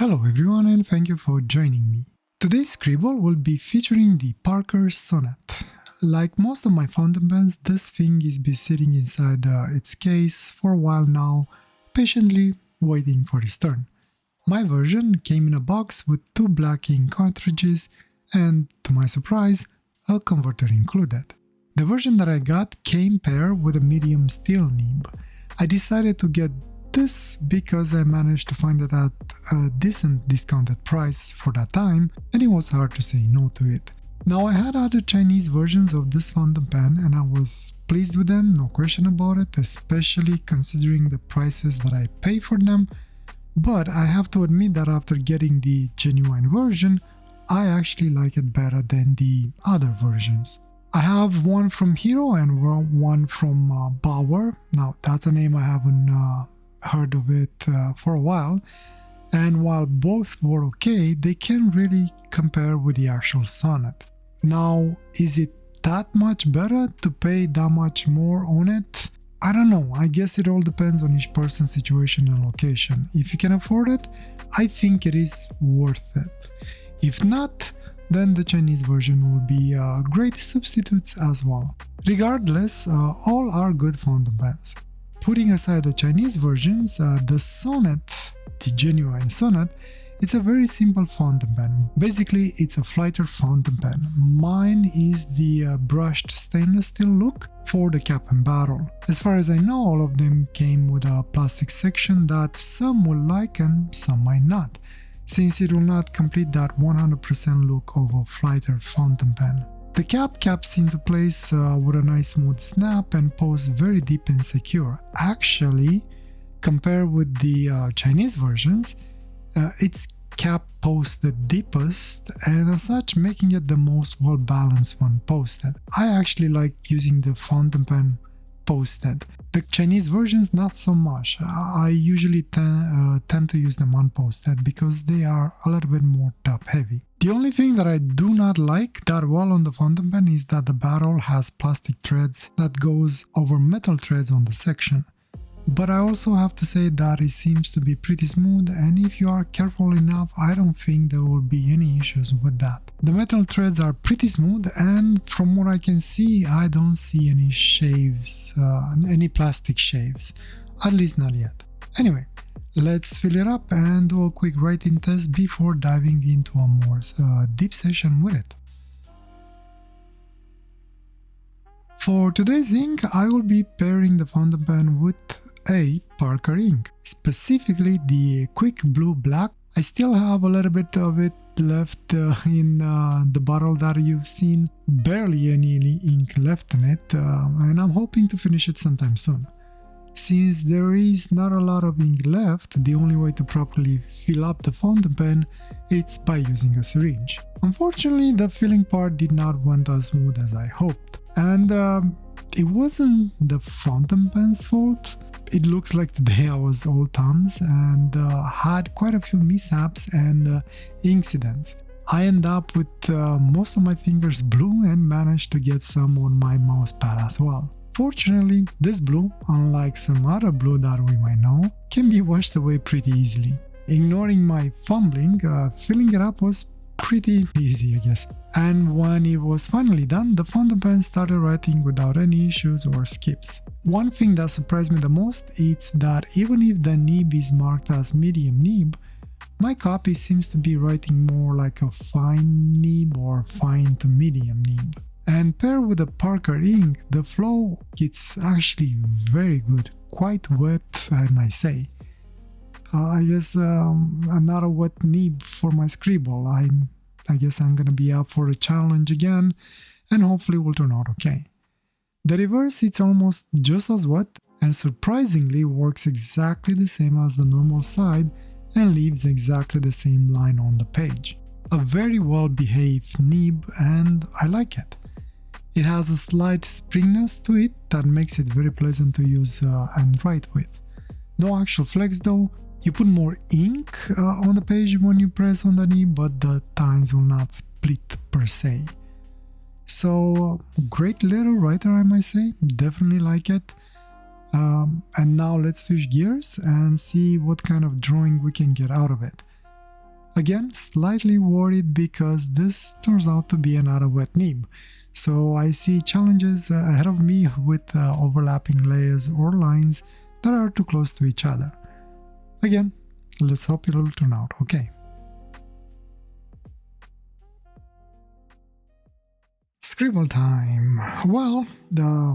Hello everyone and thank you for joining me. Today's Scribble will be featuring the Parker Sonnet. Like most of my fountain pens, this thing is been sitting inside its case for a while now, patiently waiting for its turn. My version came in a box with 2 black ink cartridges and, to my surprise, a converter included. The version that I got came paired with a medium steel nib. I decided to get this because I managed to find it at a decent discounted price for that time, and it was hard to say no to it. Now, I had other Chinese versions of this fountain pen and I was pleased with them, no question about it, especially considering the prices that I pay for them, but I have to admit that after getting the genuine version, I actually like it better than the other versions. I have one from Hero and one from Bauer. Now, that's a name I haven't heard of it for a while, and while both were okay, they can't really compare with the actual Sonnet. Now, is it that much better to pay that much more on it? I don't know, I guess it all depends on each person's situation and location. If you can afford it, I think it is worth it. If not, then the Chinese version will be great substitutes as well. Regardless, all are good fountain pens. Putting aside the Chinese versions, the Sonnet, the genuine Sonnet, it's a very simple fountain pen. Basically, it's a flighter fountain pen. Mine is the brushed stainless steel look for the cap and barrel. As far as I know, all of them came with a plastic section that some will like and some might not, since it will not complete that 100% look of a flighter fountain pen. The cap caps into place with a nice smooth snap and pose very deep and secure. Actually, compared with the Chinese versions, its cap posts the deepest and as such making it the most well-balanced one posted. I actually like using the fountain pen posted. The Chinese versions not so much. I usually tend to use them unposted because they are a little bit more top heavy. The only thing that I do not like that well on the fountain pen is that the barrel has plastic threads that goes over metal threads on the section. But I also have to say that it seems to be pretty smooth, and if you are careful enough, I don't think there will be any issues with that. The metal threads are pretty smooth, and from what I can see, I don't see any shaves, any plastic shaves, at least not yet. Anyway, let's fill it up and do a quick writing test before diving into a more deep session with it. For today's ink, I will be pairing the fountain pen with a Parker ink, specifically the Quick Blue Black. I still have a little bit of it left in the bottle that you've seen, barely any ink left in it, and I'm hoping to finish it sometime soon. Since there is not a lot of ink left, the only way to properly fill up the fountain pen is by using a syringe. Unfortunately, the filling part did not went as smooth as I hoped, and it wasn't the fountain pen's fault. It looks like today I was all thumbs and had quite a few mishaps and incidents. I end up with most of my fingers blue and managed to get some on my mouse pad as well. Fortunately, this blue, unlike some other blue that we might know, can be washed away pretty easily. Ignoring my fumbling, filling it up was pretty easy, I guess. And when it was finally done, the fountain pen started writing without any issues or skips. One thing that surprised me the most is that even if the nib is marked as medium nib, my copy seems to be writing more like a fine nib or fine to medium nib. And paired with the Parker ink, the flow is actually very good, quite wet I might say. I guess another wet nib for my Scribble. I guess I'm gonna be up for a challenge again and hopefully will turn out okay. The reverse is almost just as wet and surprisingly works exactly the same as the normal side and leaves exactly the same line on the page. A very well behaved nib and I like it. It has a slight springiness to it that makes it very pleasant to use and write with. No actual flex though. You put more ink on the page when you press on the nib, but the tines will not split per se. So, great little writer I might say, definitely like it. And now let's switch gears and see what kind of drawing we can get out of it. Again, slightly worried because this turns out to be another wet nib. So I see challenges ahead of me with overlapping layers or lines that are too close to each other. Again, let's hope it'll turn out okay. Scribble time! Well,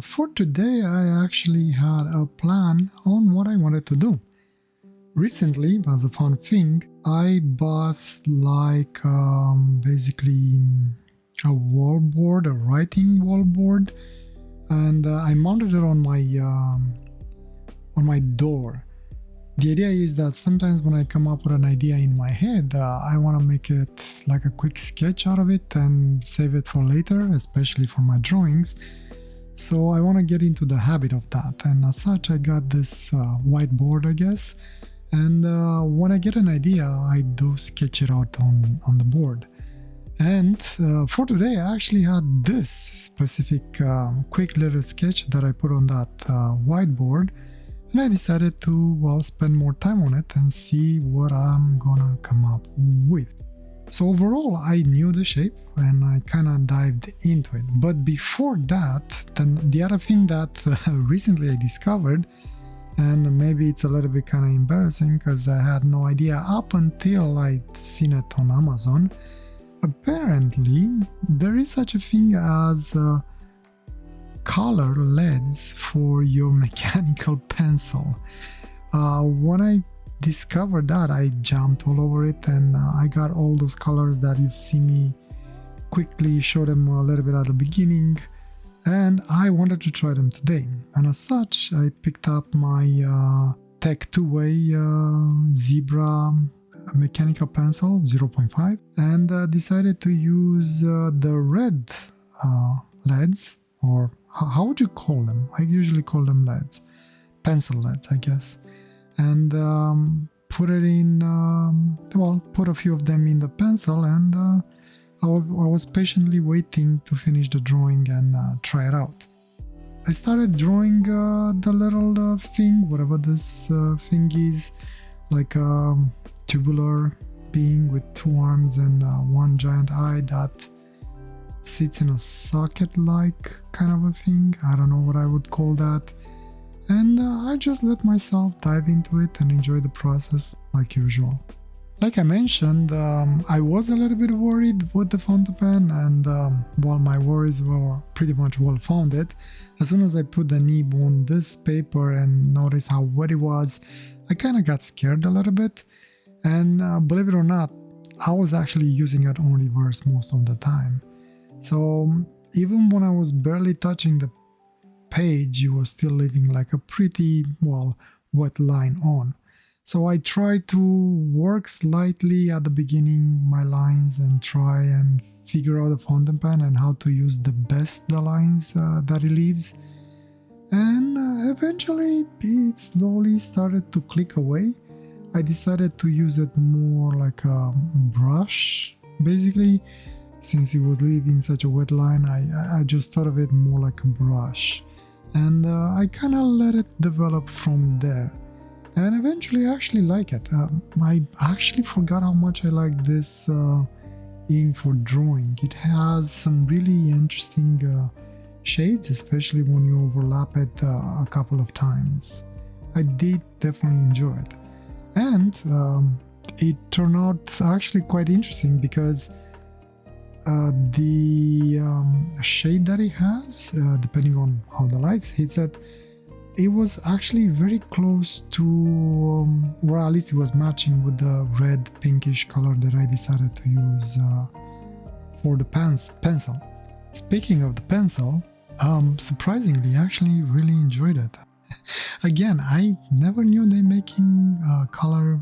for today I actually had a plan on what I wanted to do. Recently, as a fun thing, I bought like basically a wall board, a writing wall board, and I mounted it on my door. The idea is that sometimes when I come up with an idea in my head, I want to make it like a quick sketch out of it and save it for later, especially for my drawings. So I want to get into the habit of that, and as such I got this whiteboard, I guess, and when I get an idea I do sketch it out on the board. And for today I actually had this specific quick little sketch that I put on that whiteboard, and I decided to, well, spend more time on it and see what I'm gonna come up with. So overall I knew the shape and I kind of dived into it. But before that, then the other thing that recently I discovered, and maybe it's a little bit kind of embarrassing because I had no idea up until I'd seen it on Amazon. Apparently there is such a thing as color LEDs for your mechanical pencil. When I discovered that, I jumped all over it, and I got all those colors that you've seen me quickly show them a little bit at the beginning, and I wanted to try them today. And as such, I picked up my Tect two-way Zebra mechanical pencil 0.5 and decided to use the red LEDs, or how would you call them? I usually call them LEDs, pencil LEDs, I guess, and put it in, well, put a few of them in the pencil, and I was patiently waiting to finish the drawing and try it out. I started drawing the little thing, whatever this thing is, like a tubular being with two arms and one giant eye that sits in a socket-like kind of a thing. I don't know what I would call that. And I just let myself dive into it and enjoy the process like usual. Like I mentioned, I was a little bit worried with the fountain pen, and well, my worries were pretty much well founded. As soon as I put the nib on this paper and noticed how wet it was, I kind of got scared a little bit. And believe it or not, I was actually using it on reverse most of the time. So even when I was barely touching the page, it was still leaving like a pretty, well, wet line on. So I tried to work slightly at the beginning my lines and try and figure out the fountain pen and how to use the best the lines that it leaves. And eventually it slowly started to click away. I decided to use it more like a brush, basically. Since it was leaving such a wet line, I just thought of it more like a brush. And I kind of let it develop from there. And eventually I actually like it. I actually forgot how much I like this ink for drawing. It has some really interesting shades, especially when you overlap it a couple of times. I did definitely enjoy it. And it turned out actually quite interesting because the shade that it has, depending on how the light hits it, it was actually very close to, or at least it was matching with the red pinkish color that I decided to use for the pencil. Speaking of the pencil, surprisingly, I actually really enjoyed it. Again, I never knew they're making color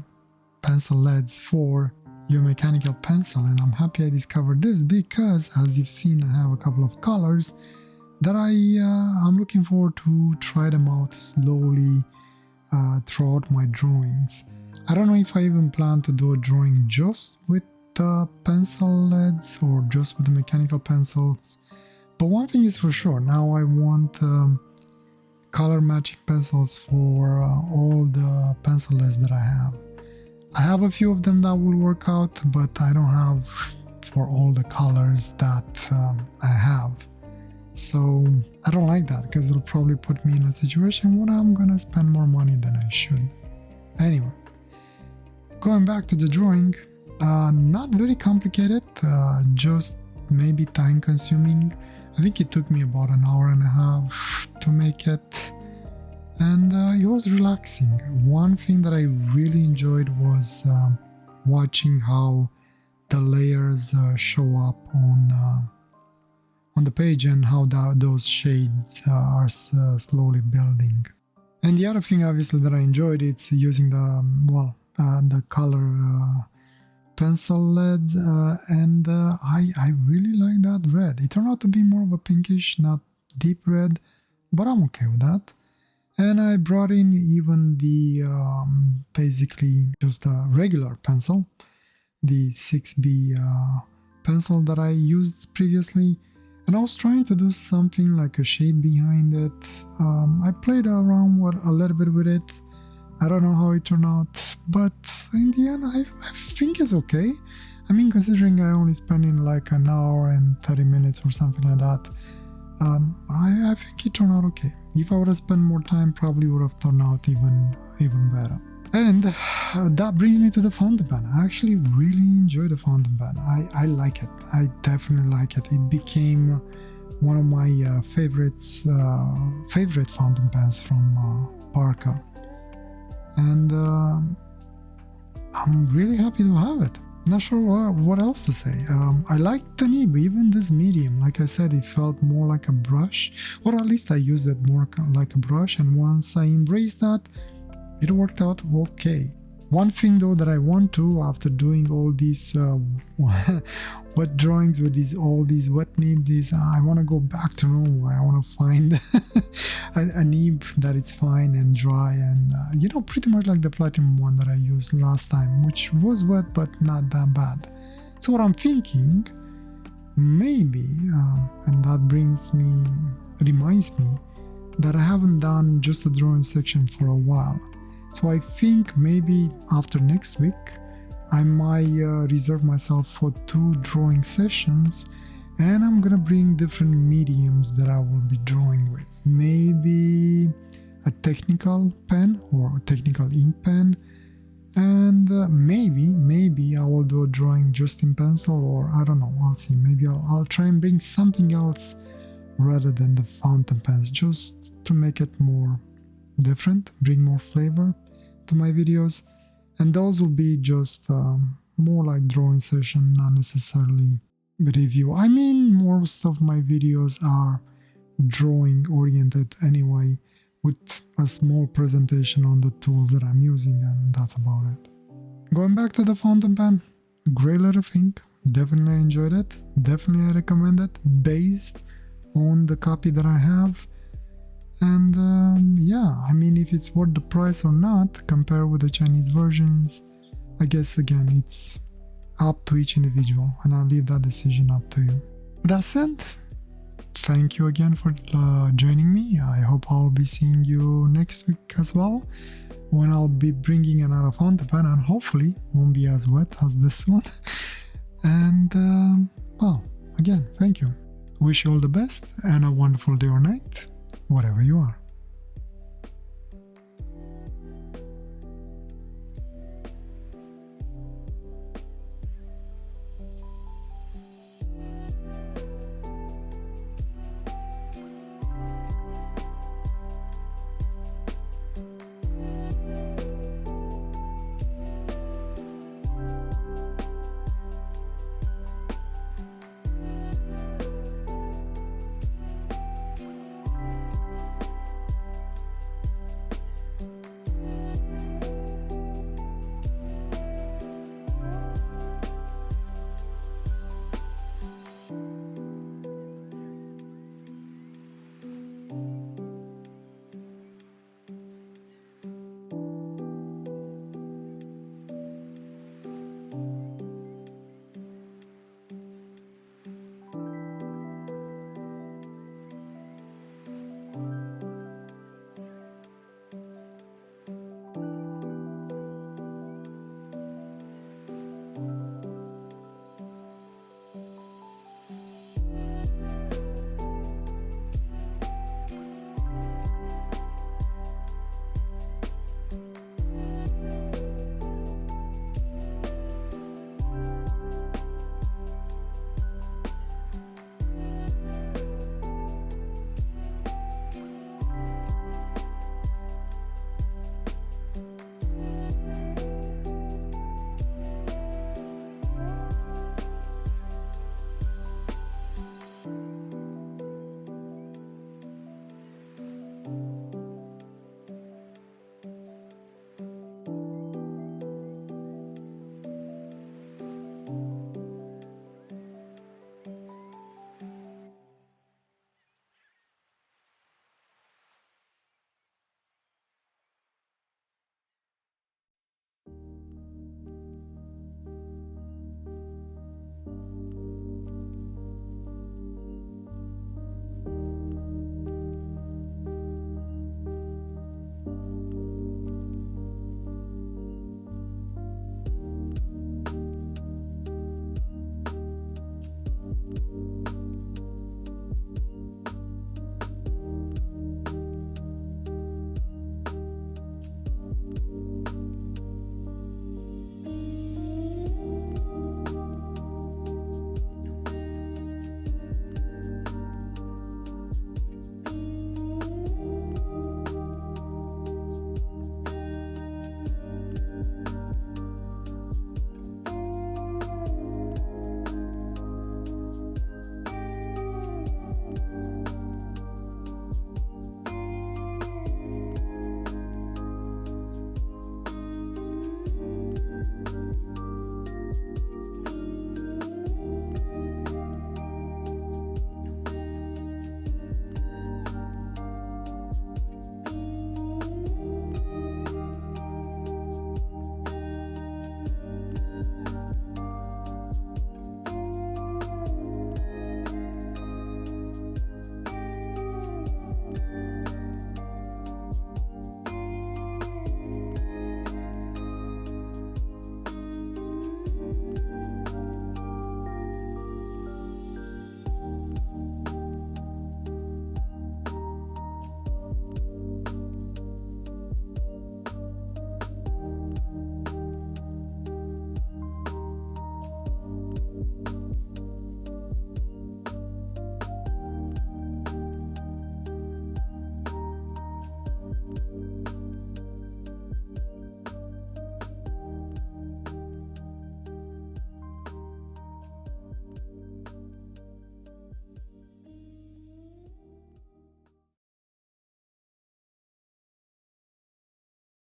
pencil LEDs for your mechanical pencil, and I'm happy I discovered this because, as you've seen, I have a couple of colors that I'm looking forward to try them out slowly throughout my drawings. I don't know if I even plan to do a drawing just with the pencil LEDs or just with the mechanical pencils, but one thing is for sure, now I want color matching pencils for all the pencil LEDs that I have. I have a few of them that will work out, but I don't have for all the colors that I have. So I don't like that because it'll probably put me in a situation where I'm gonna spend more money than I should. Anyway, going back to the drawing, not very complicated, just maybe time consuming. I think it took me about an hour and a half to make it, and it was relaxing. One thing that I really enjoyed was watching how the layers show up on the page and how those shades are slowly building. And the other thing obviously that I enjoyed, it's using the color pencil lead, and I really like that red. It turned out to be more of a pinkish, not deep red, but I'm okay with that. And I brought in even the basically just a regular pencil, the 6B pencil that I used previously, and I was trying to do something like a shade behind it. I played around a little bit with it. I don't know how it turned out, but in the end I think it's okay. I mean, considering I only spent in like an hour and 30 minutes or something like that, I think it turned out okay. If I would have spent more time, probably would have turned out even better. And that brings me to the fountain pen. I actually really enjoy the fountain pen. I like it. I definitely like it. It became one of my favorite fountain pens from Parker. And I'm really happy to have it. Not sure what else to say. I like the nib, even this medium. Like I said, it felt more like a brush, or at least I used it more like a brush, and once I embraced that, it worked out okay. One thing though that I want to, after doing all these wet drawings with all these wet nibs, I want to go back to normal. I want to find a nib that is fine and dry, and pretty much like the platinum one that I used last time, which was wet but not that bad. So what I'm thinking, maybe, and that reminds me that I haven't done just a drawing section for a while. So I think maybe after next week, I might reserve myself for 2 drawing sessions, and I'm gonna bring different mediums that I will be drawing with. Maybe a technical pen or a technical ink pen, and maybe I will do a drawing just in pencil, or I don't know, I'll see. Maybe I'll try and bring something else rather than the fountain pens, just to make it more different, bring more flavor to my videos. And those will be just more like drawing session, not necessarily review. I mean, most of my videos are drawing oriented anyway, with a small presentation on the tools that I'm using, and that's about it. Going back to the fountain pen, great little thing. Definitely enjoyed it. Definitely I recommend it based on the copy that I have. And yeah, I mean, if it's worth the price or not compared with the Chinese versions, I guess again it's up to each individual, and I'll leave that decision up to you. That said, thank you again for joining me. I hope I'll be seeing you next week as well, when I'll be bringing another fountain pen, and hopefully won't be as wet as this one. And well, again, thank you. Wish you all the best and a wonderful day or night, wherever you are.